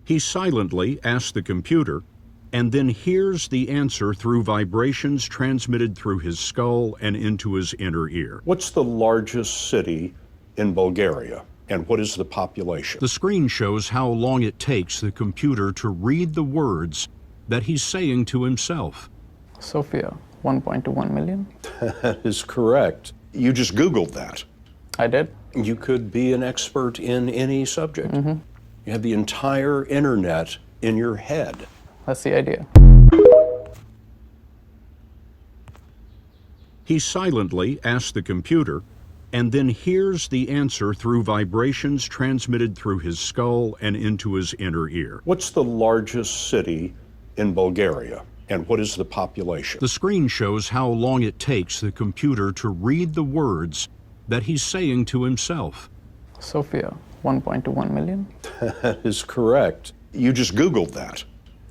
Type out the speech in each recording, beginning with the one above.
He silently asks the computer and then hears the answer through vibrations transmitted through his skull and into his inner ear. What's the largest city in Bulgaria, and what is the population? The screen shows how long it takes the computer to read the words that he's saying to himself. Sofia, 1.21 million. That is correct. You just Googled that. I did. You could be an expert in any subject. You have the entire internet in your head. That's the idea. He silently asks the computer and then hears the answer through vibrations transmitted through his skull and into his inner ear. What's the largest city in Bulgaria, and what is the population? The screen shows how long it takes the computer to read the words that he's saying to himself. Sofia, 1.21 million. That is correct. You just Googled that.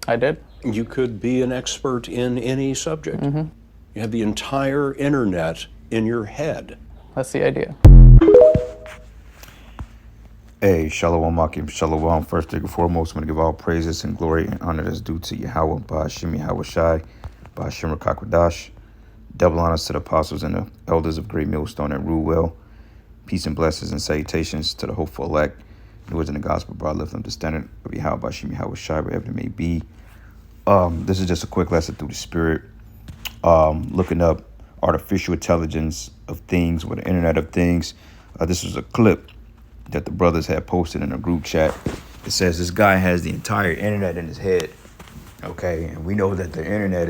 I did. You could be an expert in any subject. You have the entire internet in your head. That's the idea. Hey, Shalom Akim, Shalom. First and foremost, I'm going to give all praises and glory and honor that's due to Yahweh, Ba'ashim Yahweh Shai, Ba'ashim Rakakwadash. Double honors to the apostles and the elders of Great Millstone and rule well. Peace and blessings and salutations to the hopeful elect, who is in the gospel brought lift them to standard of Yahweh, Ba'ashim Yahweh Shai, wherever it may be. This is just a quick lesson through the spirit. Looking up artificial intelligence of things, or the Internet of Things. This was a clip that the brothers had posted in a group chat. It says this guy has the entire internet in his head. Okay, and we know that the internet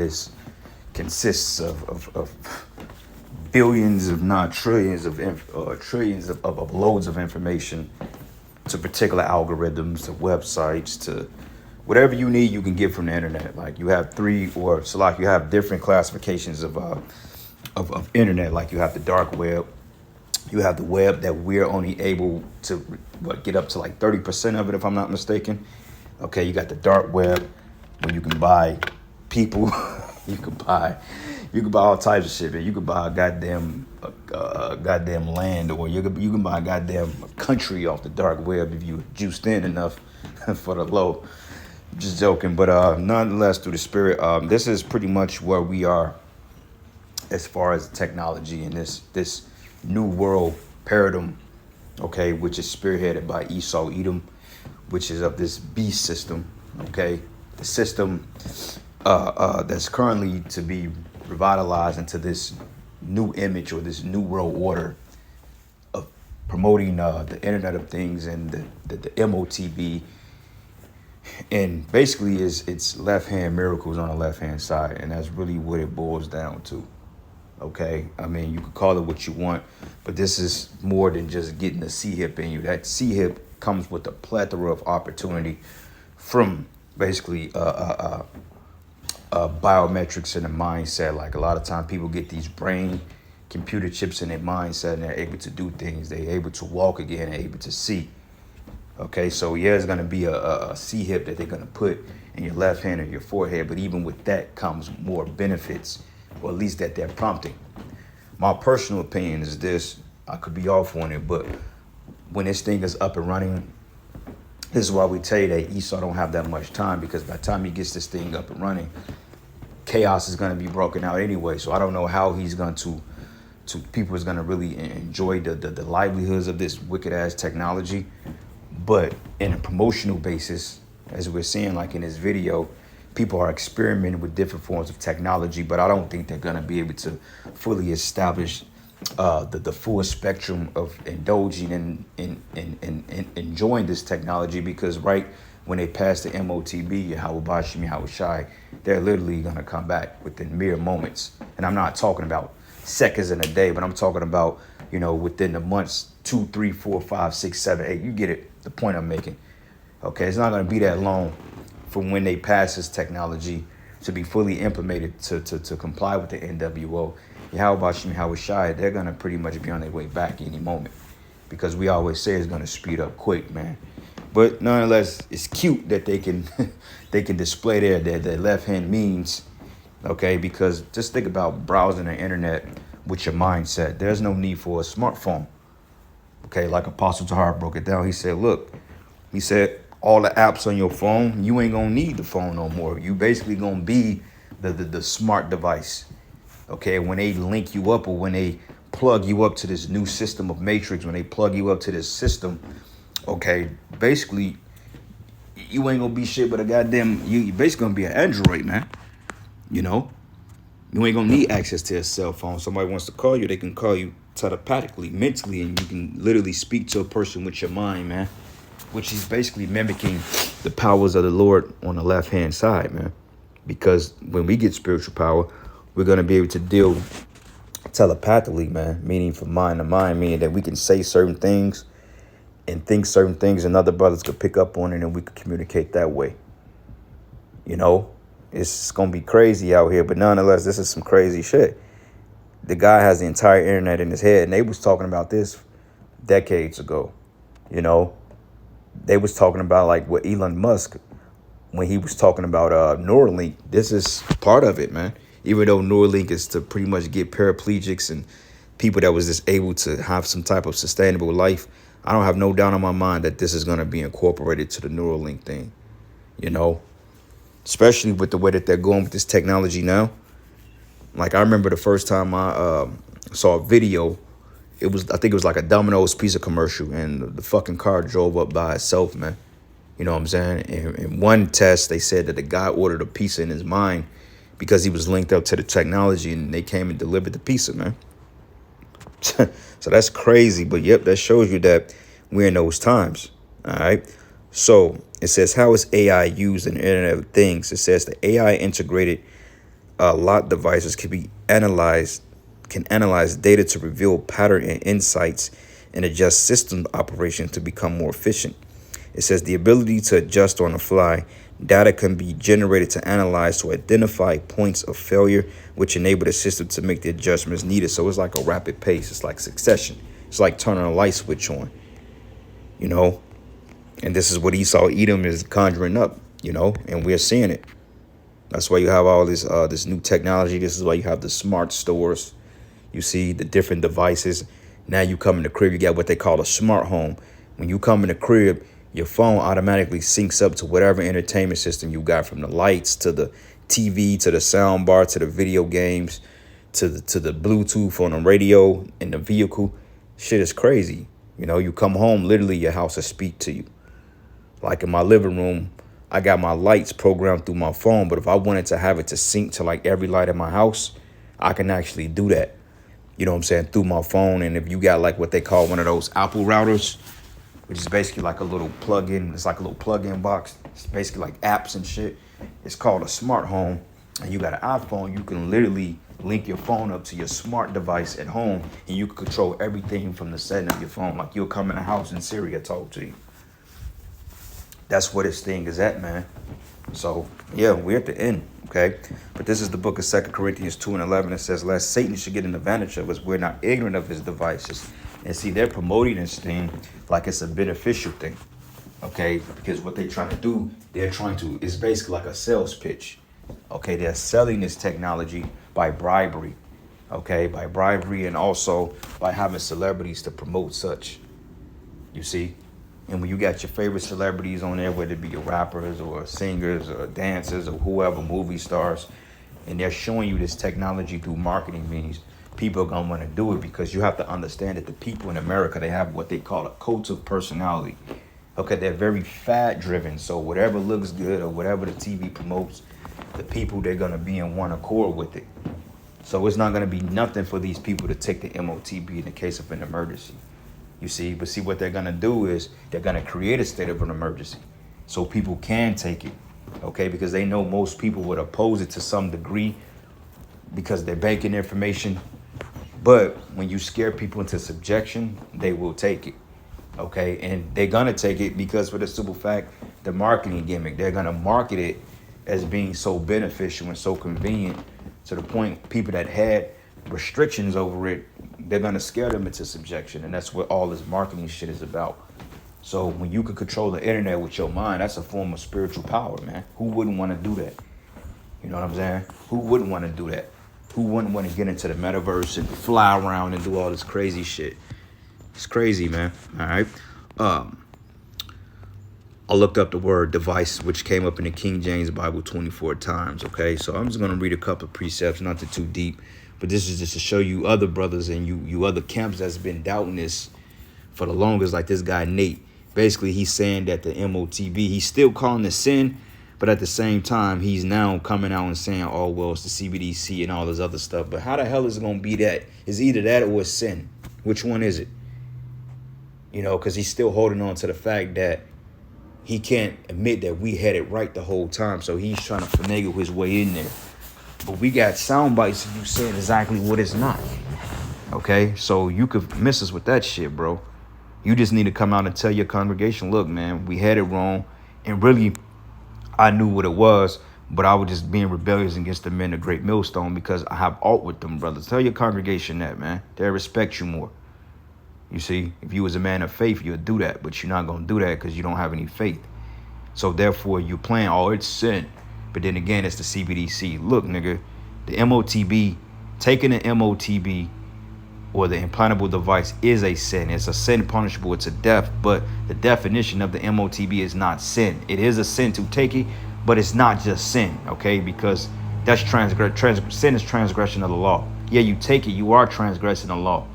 consists of billions, if not trillions, of loads of information, to particular algorithms, to websites, to whatever you need, you can get from the internet. Like you have you have different classifications of internet. Like you have the dark web. You have the web that we're only able to get up to like 30% of it, if I'm not mistaken. Okay, you got the dark web where you can buy people. you can buy all types of shit, man. You can buy a goddamn land, or you can buy a goddamn country off the dark web if you juiced in enough for the low. Just joking, but nonetheless, through the spirit, this is pretty much where we are as far as technology and this new world paradigm, okay, which is spearheaded by Esau Edom, which is of this beast system, okay, the system that's currently to be revitalized into this new image or this new world order of promoting the Internet of Things and the MOTB. And basically it's left-hand miracles on the left-hand side, and that's really what it boils down to. Okay, I mean, you could call it what you want, but this is more than just getting a C-hip in you. That C-hip comes with a plethora of opportunity from basically biometrics in the mindset. Like a lot of time people get these brain computer chips in their mindset and they're able to do things. They're able to walk again and able to see. Okay, so yeah, it's going to be a C-hip that they're going to put in your left hand or your forehead, but even with that comes more benefits, or at least that they're prompting. My personal opinion is this, I could be off on it, but when this thing is up and running, this is why we tell you that Esau don't have that much time, because by the time he gets this thing up and running, chaos is going to be broken out anyway. So I don't know how he's going to people is going to really enjoy the livelihoods of this wicked ass technology. But in a promotional basis, as we're seeing like in this video, people are experimenting with different forms of technology, but I don't think they're going to be able to fully establish the full spectrum of indulging in enjoying this technology, because right when they pass the MOTB, Yahweh Ba'ashim Yahweh Shai, they're literally going to come back within mere moments. And I'm not talking about seconds in a day, but I'm talking about, within the months, 2, 3, 4, 5, 6, 7, 8. You get it, the point I'm making. Okay, it's not going to be that long from when they pass this technology to be fully implemented to comply with the NWO. Yahweh Ba'ashim Yahweh Shai, they're going to pretty much be on their way back any moment, because we always say it's going to speed up quick, man. But nonetheless, it's cute that they can they can display their left hand means, okay? Because just think about browsing the internet with your mindset. There's no need for a smartphone, okay? Like Apostle Tahar broke it down. He said, look, he said, all the apps on your phone, you ain't gonna need the phone no more. You basically gonna be the smart device. Okay, when they link you up or when they plug you up to this new system of Matrix, when they plug you up to this system, okay, basically you ain't gonna be shit but a goddamn, you basically gonna be an android, man. You know, you ain't gonna need access to a cell phone. Somebody wants to call you, they can call you telepathically, mentally, and you can literally speak to a person with your mind, man, which is basically mimicking the powers of the Lord on the left hand side, man. Because when we get spiritual power, we're gonna be able to deal telepathically, man, meaning from mind to mind, meaning that we can say certain things and think certain things and other brothers could pick up on it and we could communicate that way. You know, it's going to be crazy out here, but nonetheless, this is some crazy shit. The guy has the entire internet in his head, and they was talking about this decades ago. You know, they was talking about like what Elon Musk, when he was talking about Neuralink, this is part of it, man. Even though Neuralink is to pretty much get paraplegics and people that was just able to have some type of sustainable life, I don't have no doubt in my mind that this is going to be incorporated to the Neuralink thing, you know, especially with the way that they're going with this technology now. Like, I remember the first time I saw a video, I think it was like a Domino's pizza commercial, and the fucking car drove up by itself, man. You know what I'm saying? In one test, they said that the guy ordered a pizza in his mind because he was linked up to the technology, and they came and delivered the pizza, man. So that's crazy. But yep, that shows you that we're in those times. All right. So it says, how is AI used in the Internet of Things? It says the AI integrated lot devices can analyze data to reveal pattern and insights and adjust system operations to become more efficient. It says the ability to adjust on the fly. Data can be generated to analyze to identify points of failure, which enable the system to make the adjustments needed. So it's like a rapid pace. It's like succession. It's like turning a light switch on, you know. And this is what Esau Edom is conjuring up, you know, and we're seeing it. That's why you have all this new technology. This is why you have the smart stores. You see the different devices. Now you come in the crib, you got what they call a smart home. When you come in the crib, your phone automatically syncs up to whatever entertainment system you got, from the lights to the TV to the sound bar to the video games to the Bluetooth on the radio in the vehicle. Shit is crazy. You know, you come home, literally your house will speak to you. Like in my living room, I got my lights programmed through my phone, but if I wanted to have it to sync to like every light in my house, I can actually do that. You know what I'm saying? Through my phone. And if you got like what they call one of those Apple routers, which is basically like a little plug-in. It's like a little plug-in box. It's basically like apps and shit. It's called a smart home. And you got an iPhone, you can literally link your phone up to your smart device at home, and you can control everything from the setting of your phone. Like, you'll come in the house and Siri will talk to you. That's where this thing is at, man. So, yeah, we're at the end, okay? But this is the book of 2 Corinthians 2:11. It says, lest Satan should get an advantage of us, we're not ignorant of his devices. And see, they're promoting this thing like it's a beneficial thing, okay? Because what they're trying to do, it's basically like a sales pitch, okay? They're selling this technology by bribery, okay? By bribery, and also by having celebrities to promote such, you see? And when you got your favorite celebrities on there, whether it be your rappers or singers or dancers or whoever, movie stars, and they're showing you this technology through marketing means, people are going to want to do it, because you have to understand that the people in America, they have what they call a cult of personality. Okay, they're very fad driven. So whatever looks good or whatever the TV promotes, the people, they're going to be in one accord with it. So it's not going to be nothing for these people to take the MOTB in the case of an emergency. You see, but see, what they're going to do is they're going to create a state of an emergency so people can take it. Okay, because they know most people would oppose it to some degree because they're banking information. But when you scare people into subjection, they will take it. Okay, and they're going to take it because, for the simple fact, the marketing gimmick, they're going to market it as being so beneficial and so convenient, to the point people that had restrictions over it, they're going to scare them into subjection. And that's what all this marketing shit is about. So when you can control the internet with your mind, that's a form of spiritual power, man. Who wouldn't want to do that? You know what I'm saying? Who wouldn't want to do that? Who wouldn't want to get into the metaverse and fly around and do all this crazy shit? It's crazy, man. All right. I looked up the word device, which came up in the King James Bible 24 times, okay? So I'm just going to read a couple of precepts, not too deep. But this is just to show you other brothers and you other camps that's been doubting this for the longest, like this guy Nate. Basically, he's saying that the MOTB, he's still calling it sin, but at the same time, he's now coming out and saying, oh, well, it's the CBDC and all this other stuff. But how the hell is it going to be that? It's either that or it's sin. Which one is it? You know, because he's still holding on to the fact that he can't admit that we had it right the whole time. So he's trying to finagle his way in there. But we got sound bites of you saying exactly what it's not. Okay? So you could miss us with that shit, bro. You just need to come out and tell your congregation, look, man, we had it wrong. And really, I knew what it was, but I was just being rebellious against the men of Great Millstone because I have aught with them, brothers. Tell your congregation that, man. They'll respect you more. You see, if you was a man of faith, you'll do that, but you're not going to do that because you don't have any faith. So therefore, you're playing, oh, it's sin. But then again, it's the CBDC. Look, nigga, the MOTB, taking the MOTB or the implantable device is a sin. It's a sin punishable. It's a death. But the definition of the MOTB is not sin. It is a sin to take it, but it's not just sin, okay? Because that's sin is transgression of the law. Yeah, you take it, you are transgressing the law,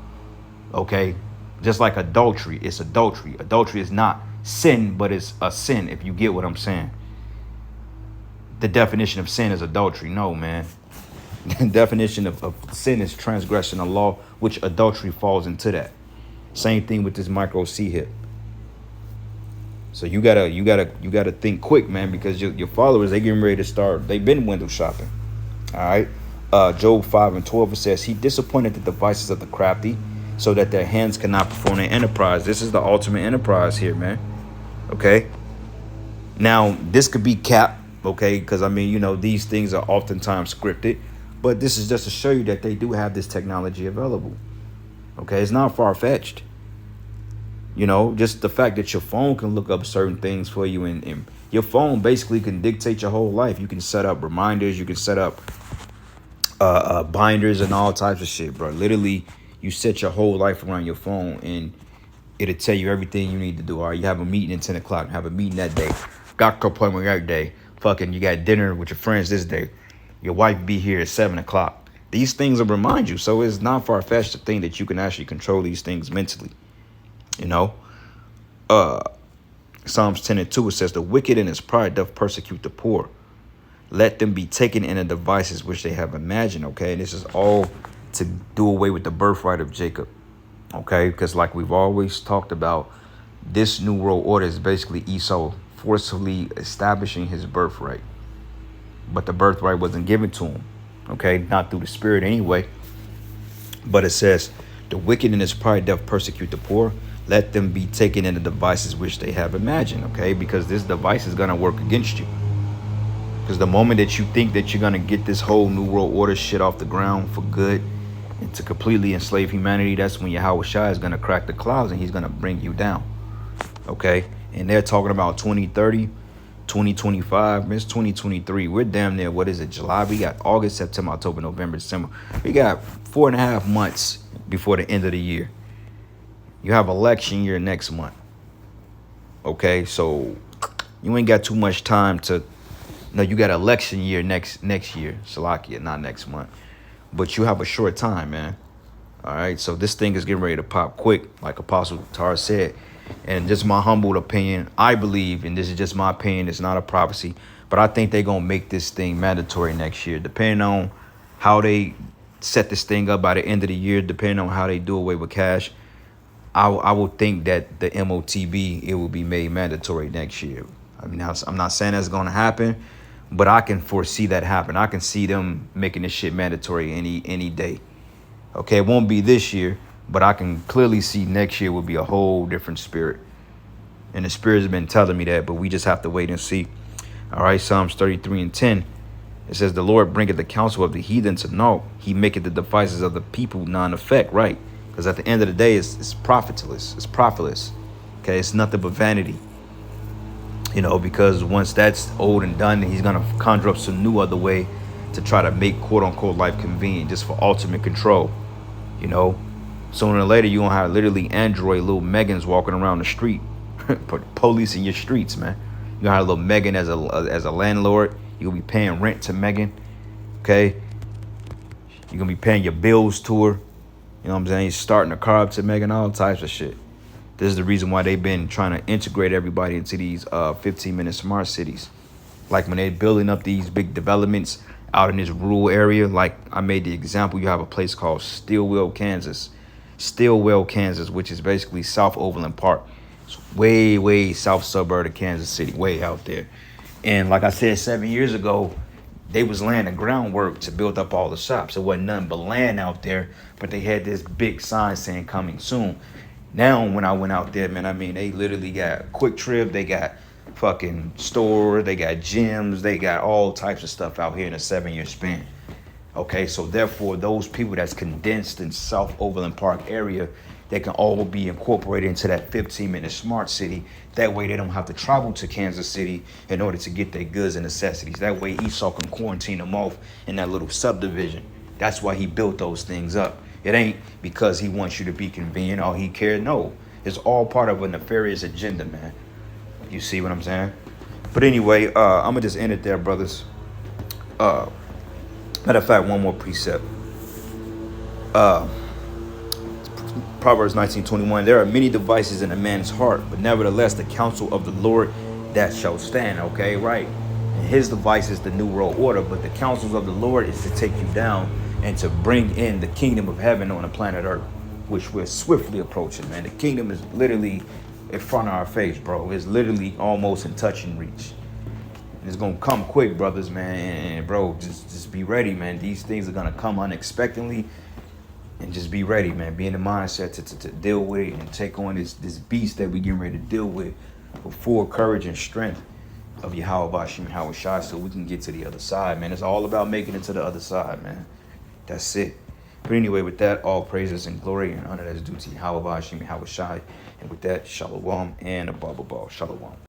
okay? Just like adultery, it's adultery. Adultery is not sin, but it's a sin, if you get what I'm saying. The definition of sin is adultery. No, man. The definition of sin is transgression of law, which adultery falls into that. Same thing with this micro C hip. So you gotta think quick, man, because your followers, they getting ready to start. They've been window shopping. All right. Job 5:12, it says, he disappointed the devices of the crafty, so that their hands cannot perform their enterprise. This is the ultimate enterprise here, man. Okay. Now, this could be cap, okay, because I mean, you know, these things are oftentimes scripted, but this is just to show you that they do have this technology available. Okay, it's not far-fetched. You know, just the fact that your phone can look up certain things for you, and your phone basically can dictate your whole life. You can set up reminders, you can set up binders and all types of shit, bro. Literally, you set your whole life around your phone, and it'll tell you everything you need to do. All right, you have a meeting at 10 o'clock, have a meeting that day, got an appointment that day, fucking you got dinner with your friends this day, your wife be here at 7 o'clock. These things will remind you. So it's not far-fetched to think that you can actually control these things mentally. You know, Psalms 10:2, it says, the wicked in his pride doth persecute the poor. Let them be taken in the devices which they have imagined. Okay, and this is all to do away with the birthright of Jacob. Okay, because like we've always talked about, this new world order is basically Esau forcefully establishing his birthright. But the birthright wasn't given to him. Okay, not through the spirit anyway. But it says, the wicked in his pride doth persecute the poor. Let them be taken in the devices which they have imagined. Okay, because this device is going to work against you. Because the moment that you think that you're going to get this whole new world order shit off the ground for good and to completely enslave humanity, that's when Yahweh Shai is going to crack the clouds and he's going to bring you down. Okay, and they're talking about 2030. 2025, it's 2023. We're damn near, what is it, July? We got August, September, October, November, December. We got 4.5 months before the end of the year. You have election year next month. Okay, so you ain't got too much time to, no, you got election year next year, Salakia, not next month. But you have a short time, man. All right, so this thing is getting ready to pop quick, like Apostle Tar said. And just my humble opinion, I believe, and this is just my opinion, it's not a prophecy, but I think they're going to make this thing mandatory next year, depending on how they set this thing up by the end of the year, depending on how they do away with cash. I would think that the MOTB, it will be made mandatory next year. I mean, I'm not saying that's going to happen, but I can foresee that happen. I can see them making this shit mandatory any day. Okay, it won't be this year, but I can clearly see next year will be a whole different spirit. And the spirit has been telling me that, but we just have to wait and see. All right, Psalms 33:10. It says, the Lord bringeth the counsel of the heathen to naught. He maketh the devices of the people non-effect. Right. Because at the end of the day, it's profitless. It's profitless. Okay, it's nothing but vanity. You know, because once that's old and done, he's going to conjure up some new other way to try to make quote unquote life convenient just for ultimate control. You know, sooner or later, you're going to have literally Android little Megans walking around the street, policing your streets, man. You gonna have little Megan as a landlord. You're gonna be paying rent to Megan. Okay. You're gonna be paying your bills to her. You know what I'm saying? You're starting a car up to Megan, all types of shit. This is the reason why they've been trying to integrate everybody into these 15-minute smart cities. Like when they're building up these big developments out in this rural area, like I made the example, you have a place called Stillwell, Kansas, which is basically South Overland Park. It's way south suburb of Kansas City, way out there. And like I said, 7 years ago, they was laying the groundwork to build up all the shops. It wasn't nothing but land out there, but they had this big sign saying coming soon. Now, when I went out there, man, I mean, they literally got Quick Trip, they got fucking store, they got gyms, they got all types of stuff out here in a 7-year span. Okay, so therefore, those people that's condensed in South Overland Park area, they can all be incorporated into that 15-minute smart city. That way, they don't have to travel to Kansas City in order to get their goods and necessities. That way, Esau can quarantine them off in that little subdivision. That's why he built those things up. It ain't because he wants you to be convenient or he cared. No, it's all part of a nefarious agenda, man. You see what I'm saying? But anyway, I'm gonna just end it there, brothers. Matter of fact, one more precept. Proverbs 19:21. There are many devices in a man's heart, but nevertheless the counsel of the Lord that shall stand. Okay, right. And his device is the new world order, but the counsels of the Lord is to take you down and to bring in the kingdom of heaven on the planet Earth, which we're swiftly approaching, man. The kingdom is literally in front of our face, bro. It's literally almost in touching reach. And it's gonna come quick, brothers, man. And bro, just be ready, man. These things are gonna come unexpectedly, and just be ready, man. Be in the mindset to deal with it and take on this beast that we getting ready to deal with full courage and strength of Yahweh Bashim Yahweh Shai, so we can get to the other side, man. It's all about making it to the other side, man. That's it. But anyway, with that, all praises and glory and honor that's due to Yahweh Bashim Yahweh Shai. And with that, shalom and a baba. Shalom.